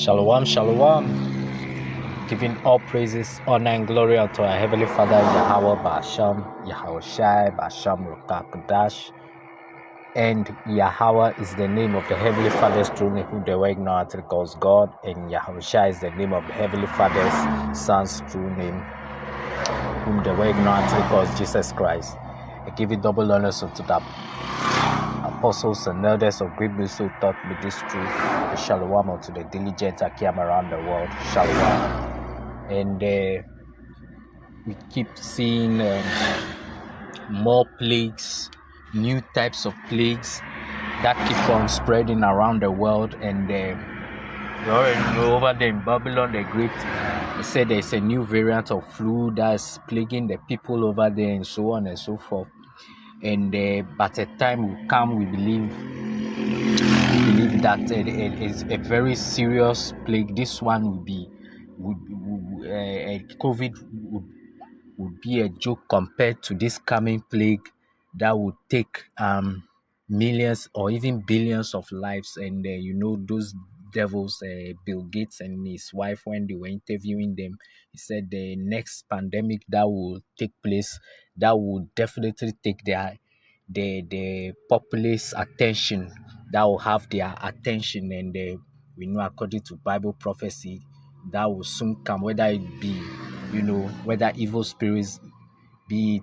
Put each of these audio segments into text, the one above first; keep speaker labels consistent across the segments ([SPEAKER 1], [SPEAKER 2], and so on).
[SPEAKER 1] Shalom, shalom. Giving all praises, honor, and glory unto our Heavenly Father, Yahweh Ba'asham, Yahweh Shai, Ba'asham Rukakadash. And Yahweh is the name of the Heavenly Father's throne, whom the world ignorantly calls God. And Yahweh Shai is the name of the Heavenly Father's Son's true name, whom the world ignorantly calls Jesus Christ. I give it double honors unto the apostles and elders of great grace who taught me this truth. Shalom unto the diligent Akim around the world. Shalom. And we keep seeing more plagues, new types of plagues that keep on spreading around the world. And you already know over there in Babylon the Great, they said there's a new variant of flu that's plaguing the people over there, and so on and so forth. And but a time will come, we believe that it is a very serious plague. This one COVID would be a joke compared to this coming plague that would take millions or even billions of lives. And those devils, Bill Gates and his wife, when they were interviewing them, he said the next pandemic that will take place, that will definitely take the populace attention, that will have their attention. And we know, according to Bible prophecy, that will soon come, whether it be whether evil spirits, be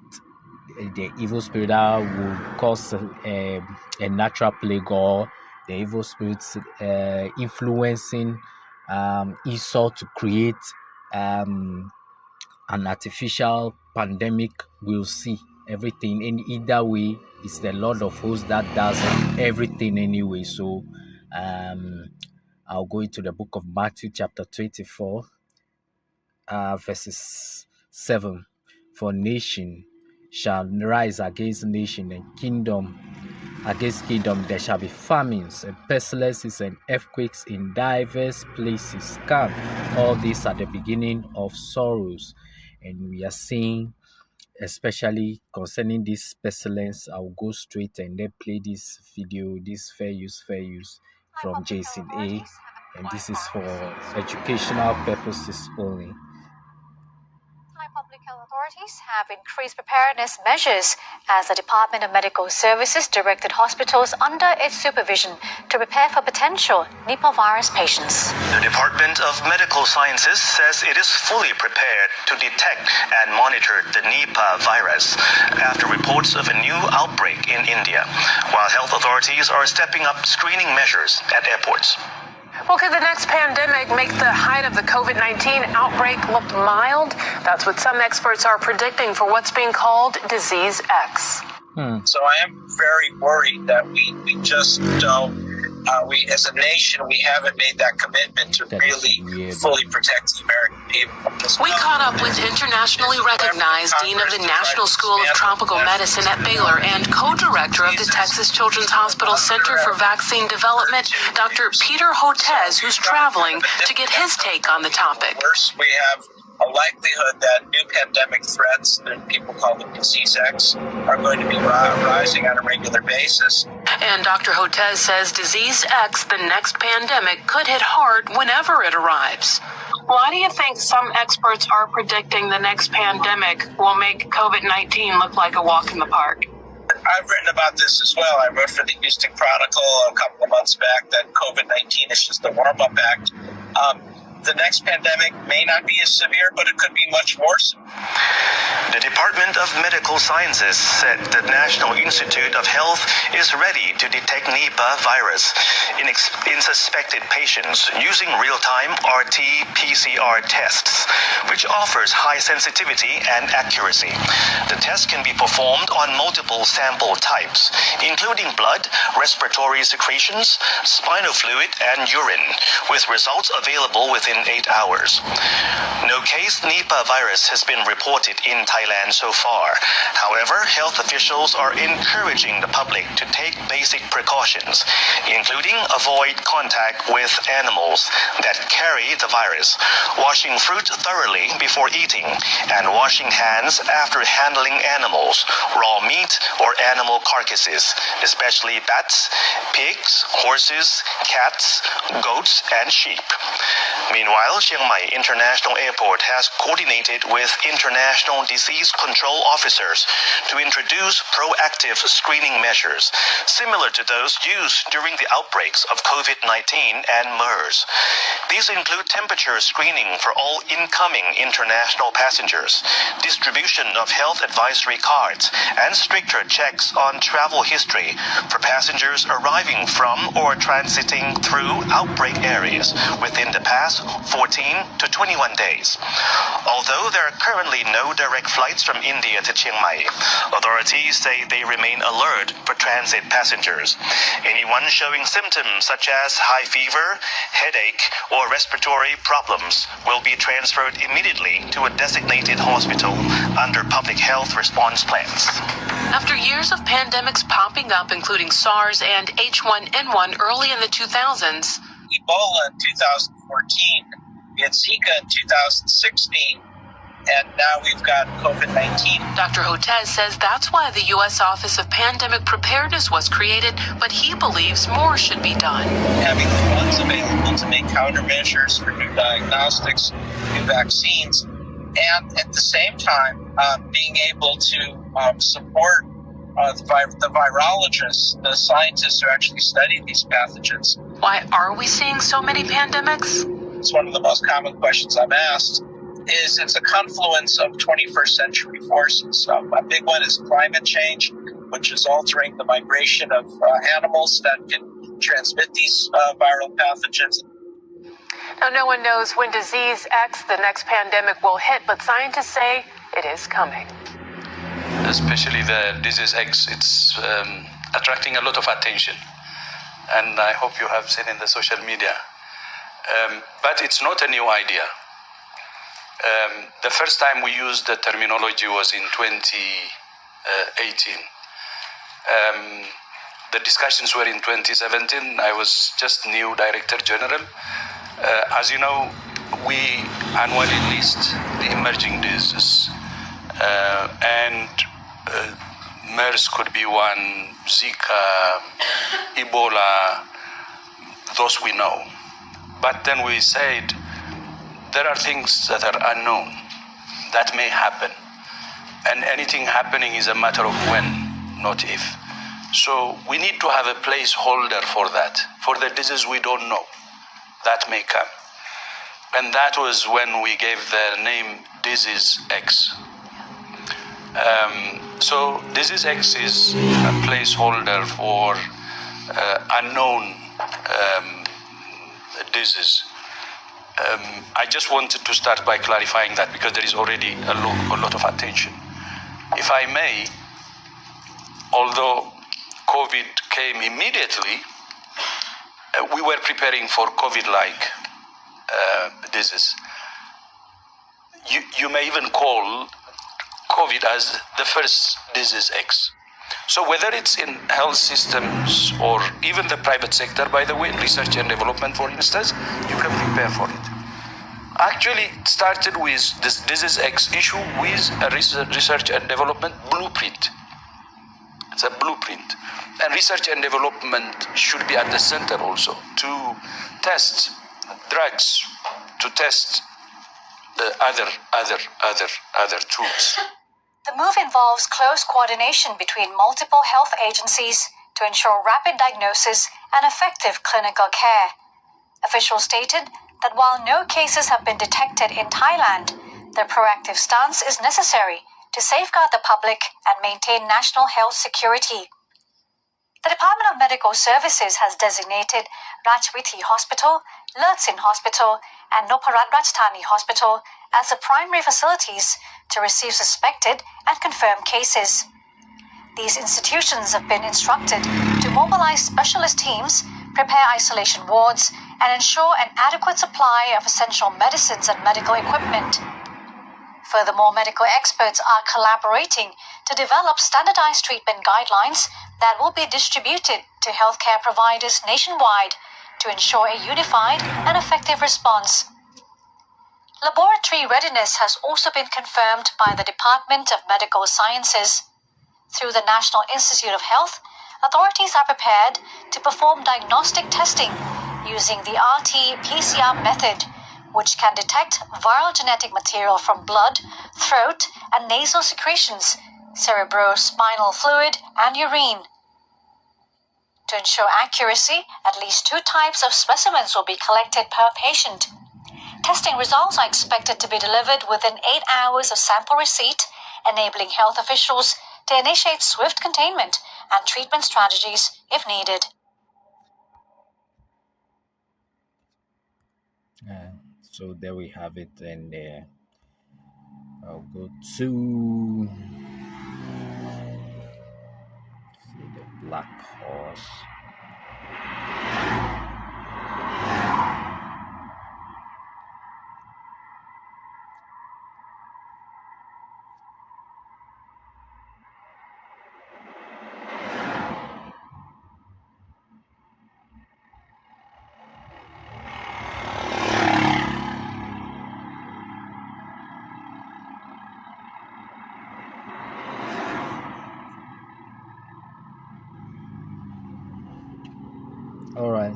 [SPEAKER 1] it the evil spirit that will cause a natural plague, or the evil spirits influencing Esau to create an artificial pandemic. We'll see everything. In either way, it's the Lord of hosts that does everything anyway. So I'll go into the book of Matthew chapter 24, verses 7. For nation shall rise against nation, and kingdom against kingdom. There shall be famines and pestilences and earthquakes in diverse places. Come, all these are the beginning of sorrows. And we are seeing, especially concerning this pestilence, I'll go straight and then play this video, this fair use from Jason A. And this is for educational purposes only.
[SPEAKER 2] Public health authorities have increased preparedness measures as the Department of Medical Services directed hospitals under its supervision to prepare for potential Nipah virus patients.
[SPEAKER 3] The Department of Medical Sciences says it is fully prepared to detect and monitor the Nipah virus after reports of a new outbreak in India, while health authorities are stepping up screening measures at airports.
[SPEAKER 4] Well, could the next pandemic make the height of the COVID-19 outbreak look mild? That's what some experts are predicting for what's being called Disease X.
[SPEAKER 5] So I am very worried that we just don't, we as a nation, we haven't made that commitment to really fully protect the American people.
[SPEAKER 4] We caught up with internationally recognized Dean of the National School of Tropical Medicine at Baylor and co-director of the Texas Children's Hospital Center for Vaccine Development, Dr. Peter Hotez, who's traveling to get his take on the topic.
[SPEAKER 5] First, we have a likelihood that new pandemic threats, that people call them Disease X, are going to be rising on a regular basis.
[SPEAKER 4] And Dr. Hotez says Disease X, the next pandemic, could hit hard whenever it arrives. Why do you think some experts are predicting the next pandemic will make COVID-19 look like a walk in the park?
[SPEAKER 5] I've written about this as well. I wrote for the Houston Chronicle a couple of months back that COVID-19 is just a warm-up act. The next pandemic may not be as severe, but it could be much worse.
[SPEAKER 3] The Department of Medical Sciences said the National Institute of Health is ready to detect Nipah virus in suspected patients using real-time RT-PCR tests, which offers high sensitivity and accuracy. The test can be performed on multiple sample types, including blood, respiratory secretions, spinal fluid, and urine, with results available within within 8 hours. No case Nipah virus has been reported in Thailand so far. However, health officials are encouraging the public to take basic precautions, including avoid contact with animals that carry the virus, washing fruit thoroughly before eating, and washing hands after handling animals, raw meat, or animal carcasses, especially bats, pigs, horses, cats, goats, and sheep. Meanwhile, Chiang Mai International Airport has coordinated with international disease control officers to introduce proactive screening measures, similar to those used during the outbreaks of COVID-19 and MERS. These include temperature screening for all incoming international passengers, distribution of health advisory cards, and stricter checks on travel history for passengers arriving from or transiting through outbreak areas within the past 14 to 21 days. Although there are currently no direct flights from India to Chiang Mai, authorities say they remain alert for transit passengers. Anyone showing symptoms such as high fever, headache, or respiratory problems will be transferred immediately to a designated hospital under public health response plans.
[SPEAKER 4] After years of pandemics popping up, including SARS and H1N1 early in the 2000s,
[SPEAKER 5] Ebola in 2014, we had Zika in 2016, and now we've got COVID-19.
[SPEAKER 4] Dr. Hotez says that's why the U.S. Office of Pandemic Preparedness was created, but he believes more should be done.
[SPEAKER 5] Having the funds available to make countermeasures for new diagnostics, new vaccines, and at the same time being able to support the virologists, the scientists who actually study these pathogens.
[SPEAKER 4] Why are we seeing so many pandemics?
[SPEAKER 5] It's one of the most common questions I'm asked. It's a confluence of 21st century forces. A big one is climate change, which is altering the migration of animals that can transmit these viral pathogens.
[SPEAKER 4] Now, no one knows when disease X, the next pandemic, will hit, but scientists say it is coming.
[SPEAKER 6] Especially the disease X, it's attracting a lot of attention. And I hope you have seen in the social media. But it's not a new idea. The first time we used the terminology was in 2018. The discussions were in 2017. I was just new Director General. As you know, we annually list the emerging diseases. And MERS could be one, Zika, Ebola, those we know. But then we said, there are things that are unknown that may happen. And anything happening is a matter of when, not if. So we need to have a placeholder for that, for the disease we don't know that may come. And that was when we gave the name Disease X. So Disease X is a placeholder for unknown disease. I just wanted to start by clarifying that because there is already a lot of attention. If I may, although COVID came immediately, we were preparing for COVID-like disease. You may even call COVID as the first disease X. So whether it's in health systems or even the private sector, by the way, research and development, for instance, you can prepare for it. Actually, it started with this disease X issue with a research and development blueprint. It's a blueprint. And research and development should be at the center also to test drugs, to test the other tools.
[SPEAKER 2] The move involves close coordination between multiple health agencies to ensure rapid diagnosis and effective clinical care. Officials stated that while no cases have been detected in Thailand, their proactive stance is necessary to safeguard the public and maintain national health security. The Department of Medical Services has designated Rajwiti Hospital, Lertsin Hospital, and Noparat Rajthani Hospital as the primary facilities to receive suspected and confirmed cases. These institutions have been instructed to mobilize specialist teams prepare isolation wards, and ensure an adequate supply of essential medicines and medical equipment. Furthermore, medical experts are collaborating to develop standardized treatment guidelines that will be distributed to healthcare providers nationwide to ensure a unified and effective response. Laboratory readiness has also been confirmed by the Department of Medical Sciences. Through the National Institute of Health, authorities are prepared to perform diagnostic testing using the RT-PCR method, which can detect viral genetic material from blood, throat, and nasal secretions, cerebrospinal fluid, and urine. To ensure accuracy, at least 2 types of specimens will be collected per patient. Testing results are expected to be delivered within 8 hours of sample receipt, enabling health officials to initiate swift containment and treatment strategies if needed.
[SPEAKER 1] So there we have it, and I'll go to the black horse. All right.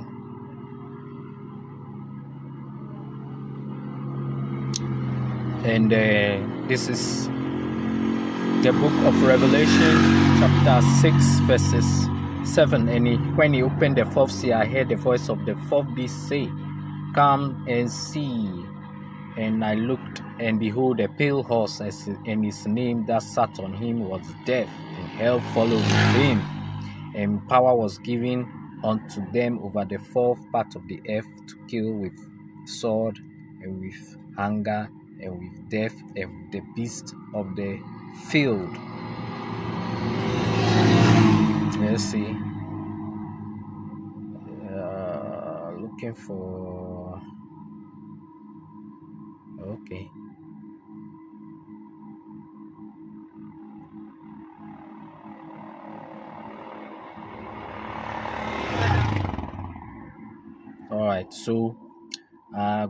[SPEAKER 1] And this is the book of Revelation, chapter 6, verses 7. And when he opened the fourth seal, I heard the voice of the fourth beast say, "Come and see." And I looked, and behold, a pale horse, and his name that sat on him was Death, and hell followed with him. And power was given unto them over the fourth part of the earth to kill with sword, and with hunger, and with death, and with the beast of the field. Let's see. Looking for. Okay. All right. So,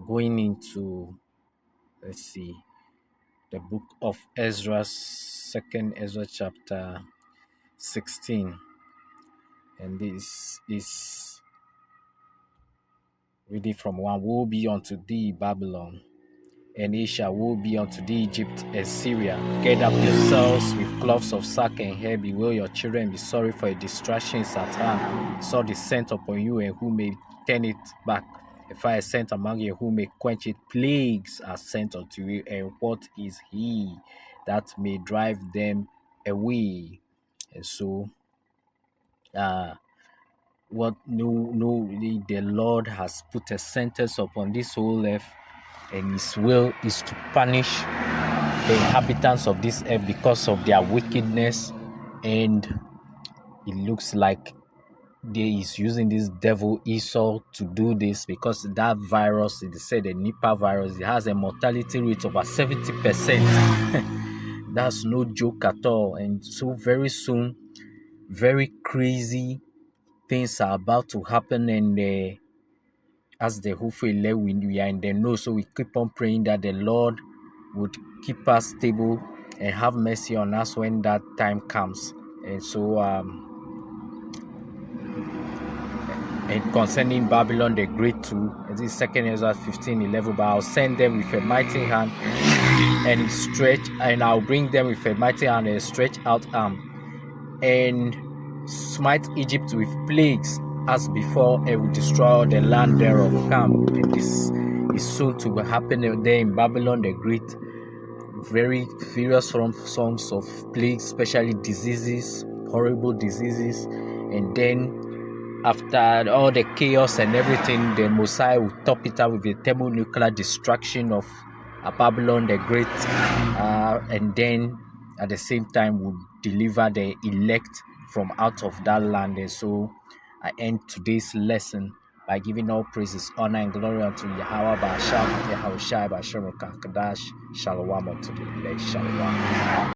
[SPEAKER 1] going into, let's see, the book of Ezra, 2nd Ezra chapter 16, and this is reading from 1. Woe be unto thee, Babylon, and it shall woe be unto thee, Egypt and Syria. Get up yourselves with cloths of sack and hair, bewail your children, be sorry, for a distraction is at hand. Sword is sent upon you, and who may turn it back? A fire is sent among you, who may quench it? Plagues are sent unto you, and what is he that may drive them away? And so, the Lord has put a sentence upon this whole earth, and his will is to punish the inhabitants of this earth because of their wickedness. And it looks like they is using this devil Esau to do this, because that virus, they said the Nipah virus, it has a mortality rate of over 70%. That's no joke at all. And so very soon, very crazy things are about to happen, and as the hopefully we are in the know. So we keep on praying that the Lord would keep us stable and have mercy on us when that time comes. And so and concerning Babylon the Great too, this is 2nd Ezra 15:11, but I'll send them with a mighty hand and I'll bring them with a mighty hand and a stretched out arm, and smite Egypt with plagues as before, and will destroy the land thereof. Come, and this is soon to happen there in Babylon the Great. Very furious songs of plagues, especially diseases, horrible diseases. And then after all the chaos and everything, the Messiah will top it up with a thermonuclear destruction of Babylon the Great, and then at the same time will deliver the elect from out of that land. And so I end today's lesson by giving all praises, honor, and glory unto Yahweh Ba'asham, Yahushai Ba'ashem Kadash, Shalom unto the elect, Shalom.